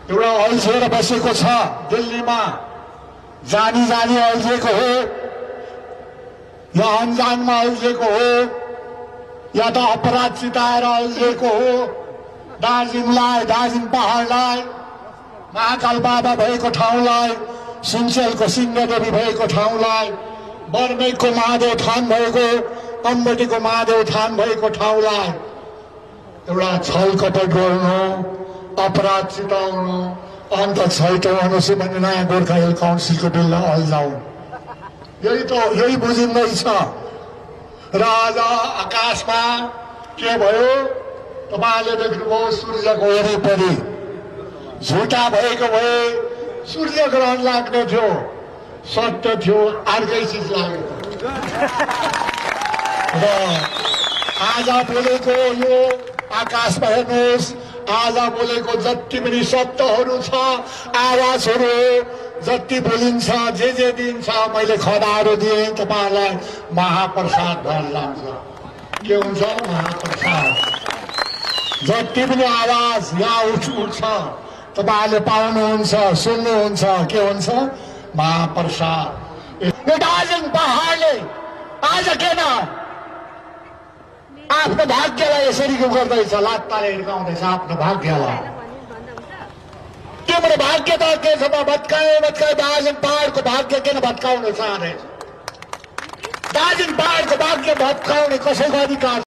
एउटा अल्झेर बसेको छ दिल्लीमा, जानी जानी अल्झेको हो या अनजानमा अल्झेको हो या त अपराध चिताएर अल्झेको हो। दार्जिलिङलाई, दार्जिलिङ पहाडलाई, महाकाल बाबा भएको ठाउँलाई, सिन्चेलको सिंहदेवी भएको ठाउँलाई, बर्मेकको महादेव थान भएको, कम्बटीको महादेव थान भएको ठाउँलाई एउटा छलकपट गर्नु, अपराध चिताउनु, अन्त छैटौं अनुसूची नयाँ गोर्खा हिल काउन्सिलको बिललाई अल्झाउनु, यही बुझिँदैछ। र आज आकाशमा के भयो तपाईले देख्नुभयो, सूर्यको वरिपरि झुटा भएको भए सूर्य ग्रहण लाग्ने थियो, सत्य थियो अर्कै चिज लाग्यो। र आज बोलेको यो आकाशमा हेर्नुहोस्, आज बोलेको जति पनि शब्दहरू छ, आवाजहरू जति बोलिन्छ, जे दिन्छ, मैले खदाहरू दिएँ तपाईलाई महाप्रसाद भएर लान्छ। के हुन्छ महाप्रसाद? जति पनि आवाज यहाँ उठ्छ तपाईले पाउनुहुन्छ, सुन्नुहुन्छ, के हुन्छ महाप्रसाद। यो दार्जिलिङ पहाडले आज किन आफ्नो भाग्यलाई यसरी गर्दैछ, लात्ताले हिर्काउँदैछ आफ्नो भाग्यलाई? तिम्रो भाग्य त के छ? भत्काए दार्जिलिङ पहाडको भाग्य किन भत्काउन चाहँदैछ? दार्जिलिङ पहाडको भाग्य भत्काउने कसैको अधिकार